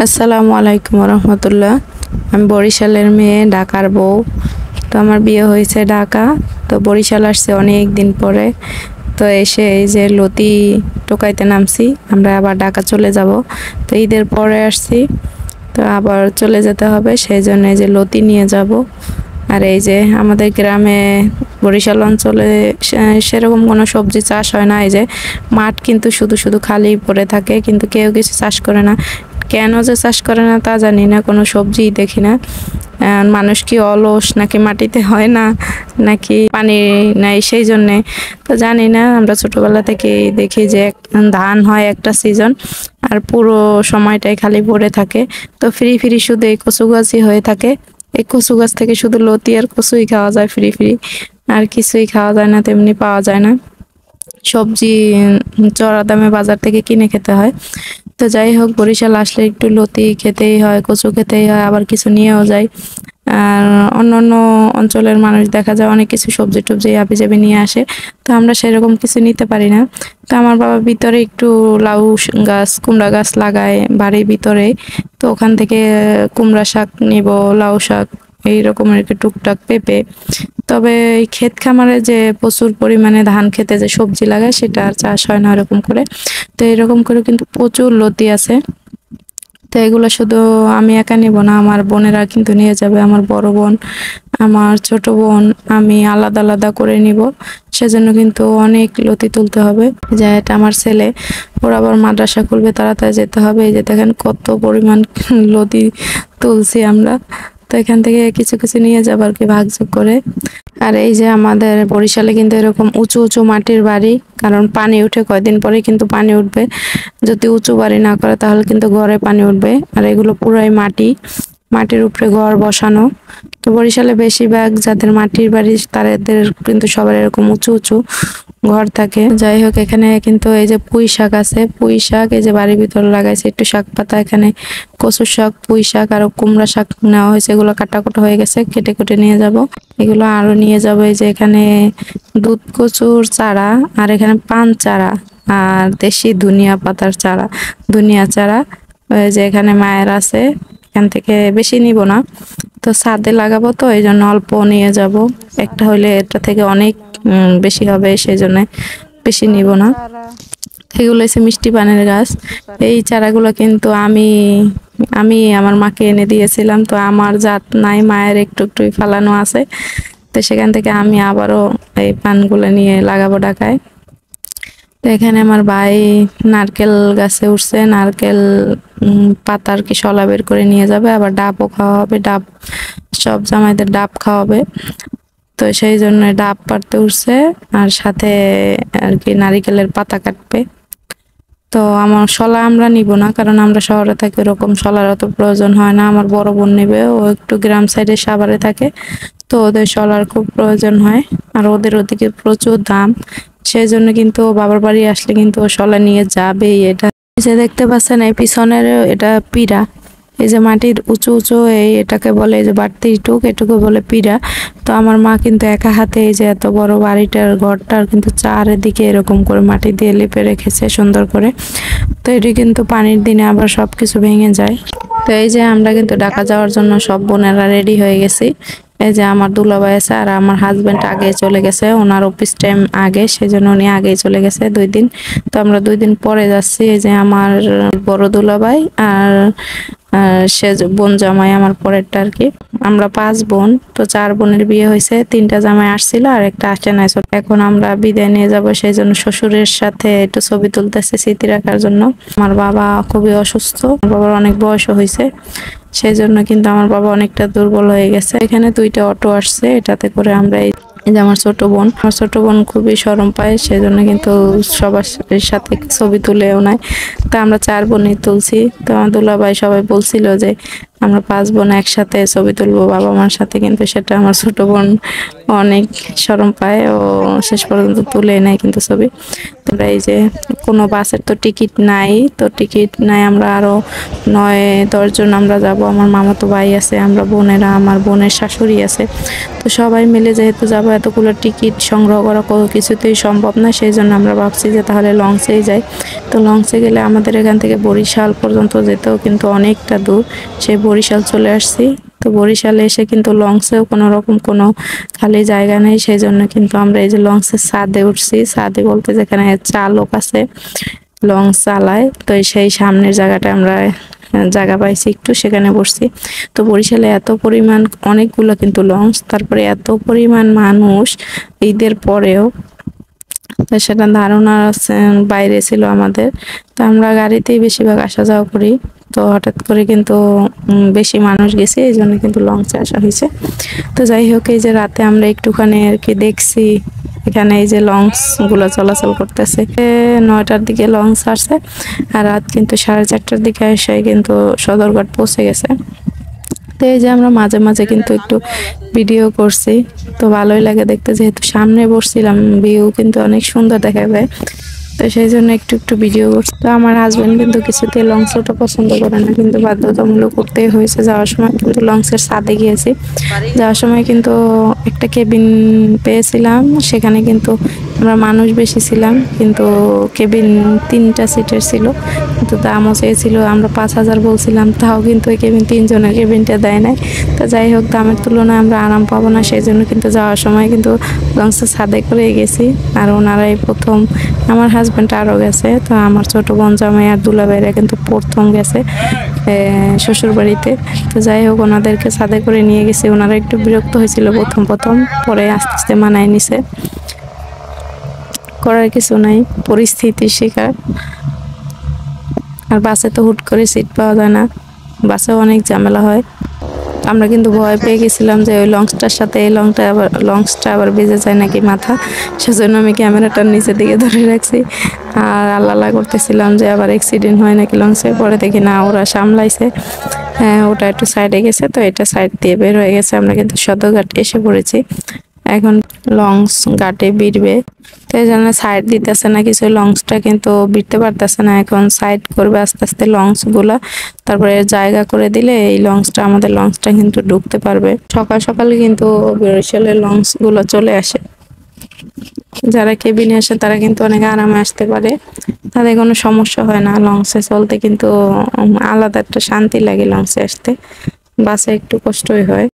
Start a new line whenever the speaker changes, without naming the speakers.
আসসালামু আলাইকুম রহমতুল্লাহ। আমি বরিশালের মেয়ে, ঢাকার বউ। তো আমার বিয়ে হয়েছে ঢাকা। তো বরিশাল আসছে অনেক দিন পরে। তো এসে এই যে লতি টোকাইতে নামছি, আমরা আবার ঢাকা চলে যাব। তো ঈদের পরে আসছি, তো আবার চলে যেতে হবে, সেই জন্য এই যে লতি নিয়ে যাব। আর এই যে আমাদের গ্রামে বরিশাল অঞ্চলে সেরকম কোনো সবজি চাষ হয় না। এই যে মাঠ কিন্তু শুধু শুধু খালি পড়ে থাকে, কিন্তু কেউ কিছু চাষ করে না। কেন যে চাষ করে না তা জানি না, কোনো সবজিই দেখি না। মানুষ কি অলস, নাকি মাটিতে হয় না, নাকি পানি নাই সেই জন্যে তো জানি না। আমরা ছোটবেলা থেকে দেখি যে ধান হয় একটা সিজন, আর পুরো সময়টাই খালি পড়ে থাকে। তো ফ্রি ফ্রি শুধু এই কচু গাছই হয়ে থাকে। এই কচু গাছ থেকে শুধু লতি আর কচুই খাওয়া যায় ফ্রি ফ্রি, আর কিছুই খাওয়া যায় না, তেমনি পাওয়া যায় না। সবজি চড়া দামে বাজার থেকে কিনে খেতে হয়। তো যাই হোক, বরিশাল আসলে একটু লতি খেতেই হয়, কচু খেতেই হয়, আবার কিছু নিয়েও যায়। আর অন্যান্য অঞ্চলের মানুষ দেখা যায় অনেক কিছু সবজি টবজি হাবি জাবি নিয়ে আসে। তো আমরা সেরকম কিছু নিতে পারি না। তো আমার বাবা ভিতরে একটু লাউ গাছ, কুমড়া গাছ লাগায় বাড়ির ভিতরে। তো ওখান থেকে কুমড়া শাক নিব, লাউ শাক, এইরকম আর কি, টুকটাক পেঁপে। তবে এই ক্ষেত খামারে যে প্রচুর পরিমাণে ধান খেতে যে সবজি লাগায়, সেটা আর চাষ হয় না এরকম করে। তো এরকম করে কিন্তু প্রচুর লতি আছে। তো এগুলো শুধু আমি একা নিব না, আমার বোনেরা কিন্তু নিয়ে যাবে। আমার বড় বোন, আমার ছোট বোন, আমি আলাদা আলাদা করে নিব। সেজন্য কিন্তু অনেক লতি তুলতে হবে। যে এটা আমার ছেলে, ওর আবার মাদ্রাসা খুলবে, তাড়াতাড়ি যেতে হবে। এই যে দেখেন কত পরিমাণ লতি তুলছি আমরা। তো এখান থেকে কিছু কিছু নিয়ে যাবো আর কি, ভাগযোগ করে। আর এই যে আমাদের বরিশালে কিন্তু এরকম উঁচু উঁচু মাটির বাড়ি, কারণ পানি উঠে কয়দিন পরে কিন্তু পানি উঠবে। যদি উঁচু বাড়ি না করে তাহলে কিন্তু ঘরে পানি উঠবে। আর এগুলো পুরাই মাটি, মাটির উপরে ঘর বসানো। তো বরিশালে বেশিরভাগ যাদের মাটির বাড়ি তাদের কিন্তু সবার এরকম উঁচু উঁচু ঘর থাকে। যাই হোক, এখানে কিন্তু এই যে পুঁই শাক আছে, পুঁই শাক এই যে বাড়ির ভিতরে লাগাইছে, একটু শাক পাতা, এখানে কচু শাক, পুঁই শাক আর কুমড়া শাক নেওয়া হয়েছে। এগুলো কাটাকুটো হয়ে গেছে, কেটে কুটে নিয়ে যাব। এগুলো আরো নিয়ে যাবো। এই যে এখানে দুধ কচুর চারা, আর এখানে পান চারা, আর দেশি ধনিয়া পাতার চারা, ধনিয়া চারা। ওই যে এখানে মায়ের আছে, এখান থেকে বেশি নিব না। তো ছাদে লাগাবো, তো এই জন্য অল্প নিয়ে যাব। একটা হইলে এটা থেকে অনেক বেশি হবে, সেই জন্য বেশি নিব না। এগুলো হচ্ছে মিষ্টি পানের গাছ। এই চারাগুলো কিন্তু আমি আমি আমার মাকে এনে দিয়েছিলাম। তো আমার জাত নাই, মায়ের একটু একটু ফালানো আছে। তো সেখান থেকে আমি আবারও এই পানগুলো নিয়ে লাগাবো ঢাকায়। তো এখানে আমার ভাই নারকেল গাছে উঠছে, নারকেল পাতার কি শলা বের করে নিয়ে যাবে। আবার ডাবও খাওয়া হবে, ডাব সব জামাইদের ডাব খাওয়াবে। তো সেই জন্য ডাব পাড়তে উঠছে, আর সাথে আর কি নারিকেলের পাতা কাটবে। তো আমার শলা আমরা নিব না, কারণ আমরা শহরে থাকি, ওরকম শলার অত প্রয়োজন হয় না। আমার বড় বোন নেবে, ও একটু গ্রাম সাইডে সাভারে থাকে। তো ওদের শলার খুব প্রয়োজন হয়, আর ওদের ওদিকে প্রচুর দাম। সেই জন্য কিন্তু ও বাবার বাড়ি আসলে কিন্তু ও শলা নিয়ে যাবেই। এটা যে দেখতে পাচ্ছেন এই পিছনের, এটা পিড়া। এই যে মাটির উঁচু উঁচু এটাকে বলে, এই যে বাড়তি টুক, এটুকু বলে পিড়া। তো আমার মা কিন্তু একা হাতে এই যে এত বড় বাড়িটার ঘরটার কিন্তু চারিদিকে এরকম করে মাটি দিয়ে লেপে রেখেছে সুন্দর করে। তো এটি কিন্তু পানির দিনে আবার সবকিছু ভেঙে যায়। তো এই যে আমরা কিন্তু ঢাকা যাওয়ার জন্য সব বোনেরা রেডি হয়ে গেছি। এই যে আমার দুলাভাই আছে, আর আমার হাজবেন্ড আগে চলে গেছে, ওনার অফিস টাইম আগে, সেজন্য উনি আগেই চলে গেছে 2 দিন। তো আমরা 2 দিন পরে যাচ্ছি। এই যে আমার বড় দুলাভাই আর সে বোন জামাই আমার পরেরটা আর কি। আমরা 5 বোন। তো 4 বোনের বিয়ে হয়েছে, 3টা জামাই আসছিল আর একটা আসে নাই। এখন আমরা বিদায় নিয়ে যাব, সেই জন্য শ্বশুরের সাথে একটু ছবি তুলতেছে স্মৃতি রাখার জন্য। আমার বাবা খুবই অসুস্থ, আমার বাবার অনেক বয়সও হয়েছে, সেই জন্য কিন্তু আমার বাবা অনেকটা দুর্বল হয়ে গেছে। এখানে 2টা অটো আসছে, এটাতে করে আমরা এই যে আমার ছোট বোন খুবই শরম পায়, সেই জন্য কিন্তু সবার সাথে ছবি তুলেও নাই। তো আমরা 4 বোনই তুলছি। তো আমার দুলাভাই সবাই বলছিল যে আমরা 5 বোন একসাথে ছবি তুলবো বাবা মার সাথে, কিন্তু সেটা আমার ছোট বোন অনেক শরম পায়, ও শেষ পর্যন্ত তুলে নেয় কিন্তু ছবি। তোমরা এই যে কোনো বাসের তো টিকিট নাই, তো টিকিট নাই, আমরা আরো 9-10 জন আমরা যাব। আমার মামাতো ভাই আছে, আমরা বোনেরা, আমার বোনের শাশুড়ি আছে, তো সবাই মিলে যেহেতু যাবো, এতগুলো টিকিট সংগ্রহ করা কোনো কিছুতেই সম্ভব না। সেই জন্য আমরা ভাবছি যে তাহলে লঞ্চেই যাই। তো লঞ্চে গেলে আমাদের এখান থেকে বরিশাল পর্যন্ত যেতেও কিন্তু অনেকটা দূর, সেই বরিশাল চলে আসছি। তো বরিশালে এসে কিন্তু লঞ্চেও কোনো রকম কোনো খালি জায়গা নেই, সেই জন্য কিন্তু আমরা এই যে লঞ্চের ছাদে উঠছি। ছাদে বলতে যেখানে চালক আছে লঞ্চ চালায়, তো সেই সামনের জায়গাটা আমরা জায়গা পাইছি একটু, সেখানে বসছি। তো বরিশালে এত পরিমাণ অনেকগুলো কিন্তু লঞ্চ, তারপরে এত পরিমাণ মানুষ ঈদের পরেও, তো সেটা ধারণা বাইরে ছিল আমাদের। তো আমরা গাড়িতেই বেশিরভাগ আসা যাওয়া করি, তো হঠাৎ করে কিন্তু বেশি মানুষ গেছে, এই জন্য কিন্তু লঞ্চে আসা হয়েছে। তো যাই হোক, এই যে রাতে আমরা একটুখানি আর কি দেখছি এখানে এই যে লঞ্চ গুলো চলাচল করতেছে। 9টার দিকে লঞ্চ আসছে, আর রাত কিন্তু 4:30টার দিকে এসে কিন্তু সদরঘাট পৌঁছে গেছে। তো এই যে আমরা মাঝে মাঝে কিন্তু একটু ভিডিও করছি, তো ভালোই লাগে দেখতে, যেহেতু সামনে বসছিলাম ভিউ কিন্তু অনেক সুন্দর দেখা যায়, তো সেই জন্য একটু একটু ভিডিও করছি। তো আমার হাজবেন্ড কিন্তু কিছুতেই লঞ্চটা পছন্দ করে না, কিন্তু বাধ্যতামূলক করতেই হয়েছে। যাওয়ার সময় কিন্তু লঞ্চের ছাদে গিয়েছি, যাওয়ার সময় কিন্তু একটা কেবিন পেয়েছিলাম, সেখানে কিন্তু আমরা মানুষ বেশি ছিলাম, কিন্তু কেবিন 3টা সিটের ছিল, কিন্তু দামও চেয়েছিল, আমরা 5,000 বলছিলাম, তাও কিন্তু ওই কেবিন 3 জনের কেবিনটা দেয় নাই। তো যাই হোক, দামের তুলনায় আমরা আরাম পাবো না, সেই জন্য কিন্তু যাওয়ার সময় কিন্তু লঞ্চের ছাদে করে গেছি। আর ওনারাই প্রথম, আমার হাজব্যান্ড আরও গেছে, তো আমার ছোট বোন জামাই আর দুলাভাইরা কিন্তু প্রথম গেছে শ্বশুর বাড়িতে। তো যাই হোক, ওনাদেরকে ছাদে করে নিয়ে গেছি, ওনারা একটু বিরক্ত হয়েছিল প্রথম প্রথম, পরে আস্তে আস্তে মানায় নিছে, করার কিছু নাই, পরিস্থিতির শিকার। আর বাসে তো হুট করে সিট পাওয়া যায় না, বাসেও অনেক ঝামেলা হয়। আমরা কিন্তু ভয় পেয়ে গেছিলাম যে ওই লঞ্চটার সাথে এই লঞ্চটা আবার বেজে যায় নাকি মাথা, সেজন্য আমি ক্যামেরাটার নিচের দিকে ধরে রাখছি, আর আল্লাহ করতেছিলাম যে আবার অ্যাক্সিডেন্ট হয় নাকি লঞ্চে। পরে দেখি না, ওরা সামলাইছে, হ্যাঁ ওটা একটু সাইডে গেছে, তো এটা সাইড দিয়ে বের হয়ে গেছে। আমরা কিন্তু সদরঘাট এসে পড়েছি, এখন লঞ্চ ঘাটে ভিড়বে, তো এই জন্য সাইড দিতেছে না কিছু, লঞ্চটা কিন্তু ভিড়তে পারতেছে না, এখন সাইড করবে আস্তে আস্তে লঞ্চ গুলা, তারপরে জায়গা করে দিলে এই আমাদের লঞ্চটা কিন্তু ঢুকতে পারবে। সকাল সকাল কিন্তু বরিশালের লঞ্চ গুলো চলে আসে, যারা কেবিনে আসে তারা কিন্তু অনেক আরামে আসতে পারে, তাদের কোনো সমস্যা হয় না। লঞ্চে চলতে কিন্তু আলাদা একটা শান্তি লাগে লঞ্চে আসতে, বাসে একটু কষ্টই হয়।